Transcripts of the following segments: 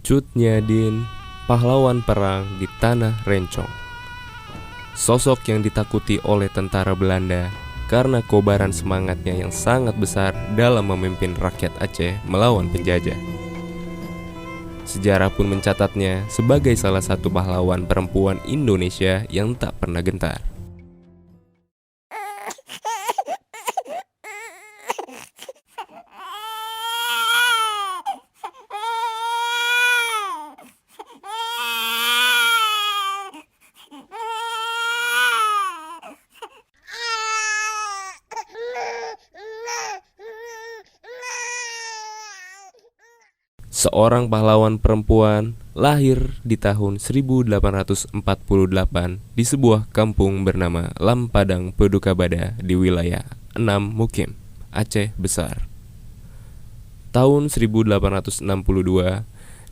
Cut Nyak-dien, pahlawan perang di tanah Rencong. Sosok yang ditakuti oleh tentara Belanda karena kobaran semangatnya yang sangat besar dalam memimpin rakyat Aceh melawan penjajah. Sejarah pun mencatatnya sebagai salah satu pahlawan perempuan Indonesia yang tak pernah gentar. Seorang pahlawan perempuan lahir di tahun 1848 di sebuah kampung bernama Lampadang Pedukabada di wilayah 6 Mukim, Aceh Besar. Tahun 1862,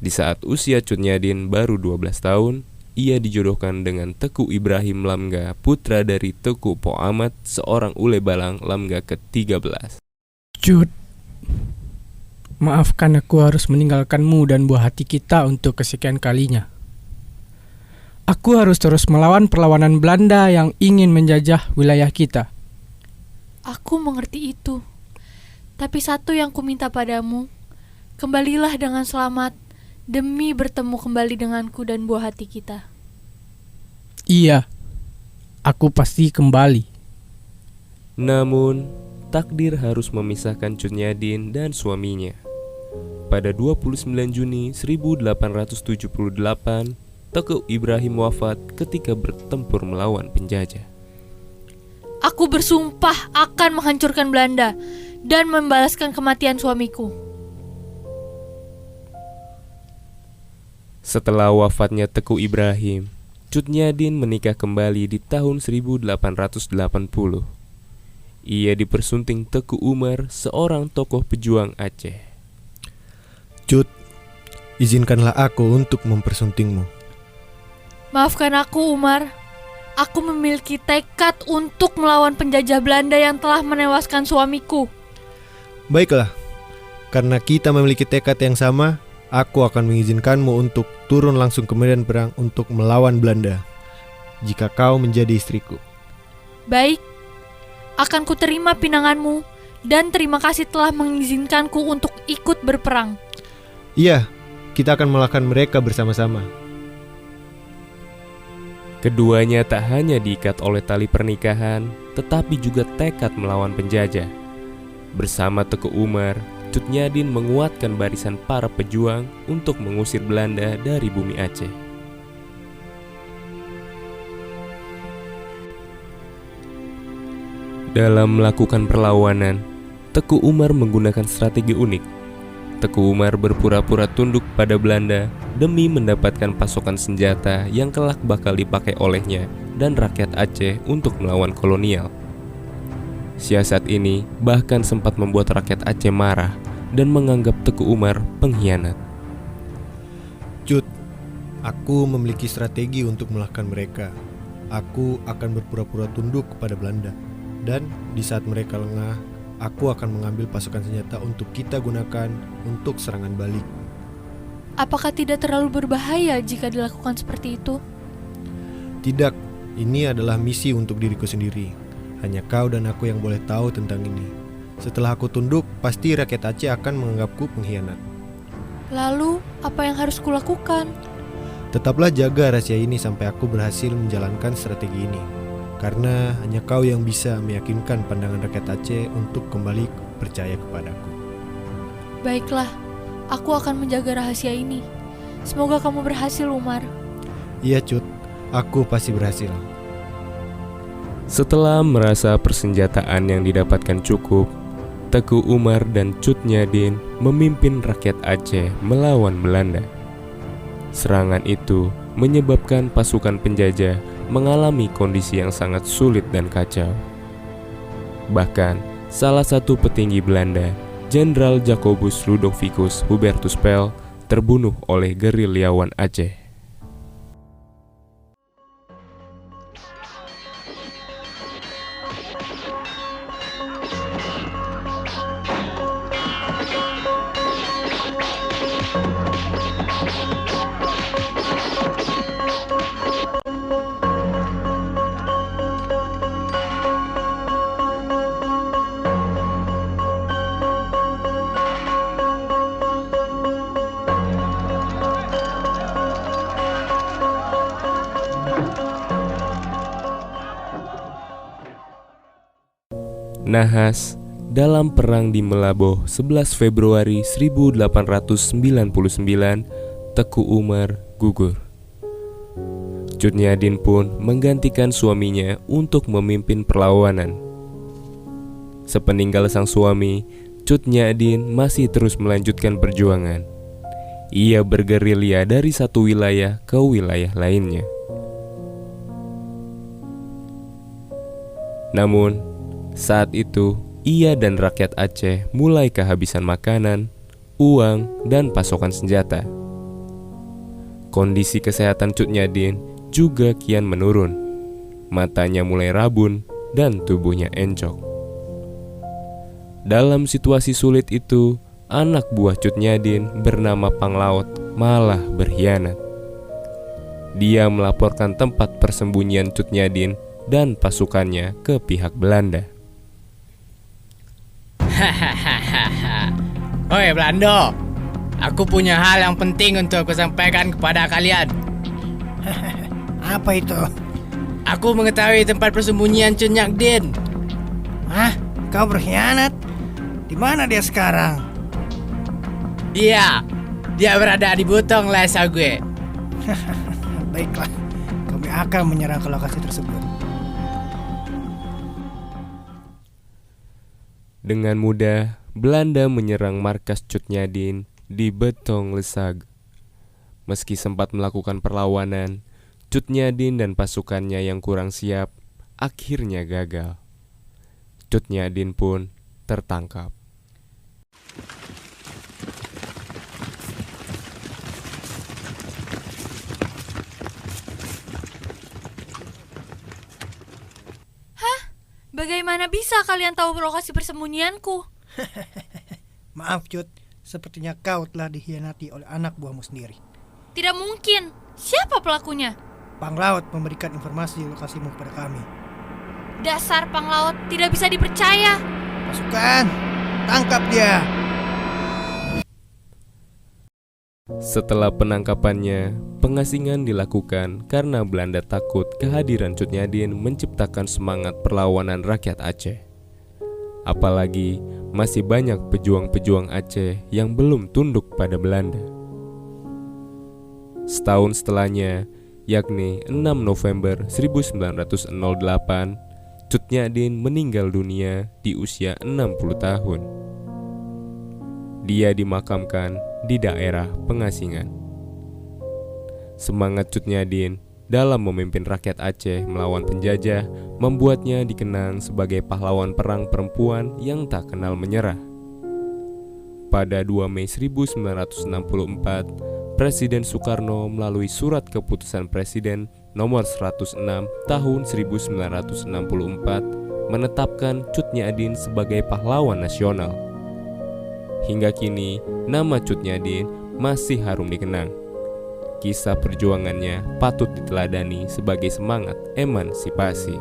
di saat usia Cut Nyak-dien baru 12 tahun, ia dijodohkan dengan Teku Ibrahim Lamga, putra dari Teku Po Ahmad, seorang ule balang Lamga ke-13. Cut, maafkan aku harus meninggalkanmu dan buah hati kita untuk kesekian kalinya. Aku harus terus melawan perlawanan Belanda yang ingin menjajah wilayah kita. Aku mengerti itu. Tapi satu yang kuminta padamu, kembalilah dengan selamat demi bertemu kembali denganku dan buah hati kita. Iya, aku pasti kembali. Namun, takdir harus memisahkan Cut Nyak-dien dan suaminya. Pada 29 Juni 1878, Teku Ibrahim wafat ketika bertempur melawan penjajah. Aku bersumpah akan menghancurkan Belanda dan membalaskan kematian suamiku. Setelah wafatnya Teku Ibrahim, Cut Nyak-dien menikah kembali di tahun 1880. Ia dipersunting Teku Umar, seorang tokoh pejuang Aceh. Cut, izinkanlah aku untuk mempersuntingmu. Maafkan aku, Umar. Aku memiliki tekad untuk melawan penjajah Belanda yang telah menewaskan suamiku. Baiklah, karena kita memiliki tekad yang sama, aku akan mengizinkanmu untuk turun langsung ke medan perang untuk melawan Belanda, jika kau menjadi istriku. Baik, akan kuterima pinanganmu dan terima kasih telah mengizinkanku untuk ikut berperang. Iya, kita akan mengalahkan mereka bersama-sama. Keduanya tak hanya diikat oleh tali pernikahan, tetapi juga tekad melawan penjajah. Bersama Teku Umar, Cut Nyak-dien menguatkan barisan para pejuang untuk mengusir Belanda dari bumi Aceh. Dalam melakukan perlawanan, Teku Umar menggunakan strategi unik. Teku Umar berpura-pura tunduk pada Belanda demi mendapatkan pasokan senjata yang kelak bakal dipakai olehnya dan rakyat Aceh untuk melawan kolonial. Siasat ini bahkan sempat membuat rakyat Aceh marah dan menganggap Teku Umar pengkhianat. Cut, aku memiliki strategi untuk mengalahkan mereka. Aku akan berpura-pura tunduk kepada Belanda, dan di saat mereka lengah, aku akan mengambil pasukan senjata untuk kita gunakan untuk serangan balik. Apakah tidak terlalu berbahaya jika dilakukan seperti itu? Tidak, ini adalah misi untuk diriku sendiri. Hanya kau dan aku yang boleh tahu tentang ini. Setelah aku tunduk, pasti rakyat Aceh akan menganggapku pengkhianat. Lalu, apa yang harus kulakukan? Tetaplah jaga rahasia ini sampai aku berhasil menjalankan strategi ini. Karena hanya kau yang bisa meyakinkan pandangan rakyat Aceh untuk kembali percaya kepadaku. Baiklah, aku akan menjaga rahasia ini. Semoga kamu berhasil, Umar. Iya, Cut, aku pasti berhasil. Setelah merasa persenjataan yang didapatkan cukup, Teku Umar dan Cut Nyak-dien memimpin rakyat Aceh melawan Belanda. Serangan itu menyebabkan pasukan penjajah mengalami kondisi yang sangat sulit dan kacau. Bahkan, salah satu petinggi Belanda, Jenderal Jacobus Ludovicus Hubertus Pel, terbunuh oleh gerilyawan Aceh. Nahas dalam perang di Melaboh 11 Februari 1899, Teku Umar gugur. Cut Nyak Dien pun menggantikan suaminya untuk memimpin perlawanan. Sepeninggal sang suami, Cut Nyak Dien masih terus melanjutkan perjuangan. Ia bergerilya dari satu wilayah ke wilayah lainnya. Namun, saat itu ia dan rakyat Aceh mulai kehabisan makanan, uang, dan pasokan senjata. Kondisi kesehatan Cut Nyak Dien juga kian menurun. Matanya mulai rabun dan tubuhnya encok. Dalam situasi sulit itu, anak buah Cut Nyak Dien bernama Panglaut malah berkhianat. Dia melaporkan tempat persembunyian Cut Nyak Dien dan pasukannya ke pihak Belanda. Oi Belanda, aku punya hal yang penting untuk aku sampaikan kepada kalian. Apa itu? Aku mengetahui tempat persembunyian Cut Nyak Dien. Hah? Kau berkhianat? Di mana dia sekarang? Dia berada di butong lesa gue. Baiklah, kami akan menyerang ke lokasi tersebut. Dengan mudah, Belanda menyerang markas Cut Nyak Dien di Betong Lesag. Meski sempat melakukan perlawanan, Cut Nyak Dien dan pasukannya yang kurang siap akhirnya gagal. Cut Nyak Dien pun tertangkap. Bagaimana bisa kalian tahu lokasi persembunyianku? Maaf Cut, sepertinya kau telah dikhianati oleh anak buahmu sendiri. Tidak mungkin. Siapa pelakunya? Panglaut memberikan informasi lokasimu kepada kami. Dasar Panglaut tidak bisa dipercaya. Pasukan, tangkap dia. Setelah penangkapannya, pengasingan dilakukan karena Belanda takut kehadiran Cut Nyak Dien menciptakan semangat perlawanan rakyat Aceh. Apalagi masih banyak pejuang-pejuang Aceh yang belum tunduk pada Belanda. Setahun setelahnya, yakni 6 November 1908, Cut Nyak Dien meninggal dunia di usia 60 tahun. Dia dimakamkan di daerah pengasingan. Semangat Cut Nyak Dien dalam memimpin rakyat Aceh melawan penjajah membuatnya dikenang sebagai pahlawan perang perempuan yang tak kenal menyerah. Pada 2 Mei 1964, Presiden Soekarno melalui Surat Keputusan Presiden nomor 106 tahun 1964 menetapkan Cut Nyak Dien sebagai pahlawan nasional. Hingga kini, nama Cut Nyak Dien masih harum dikenang. Kisah perjuangannya patut diteladani sebagai semangat emansipasi.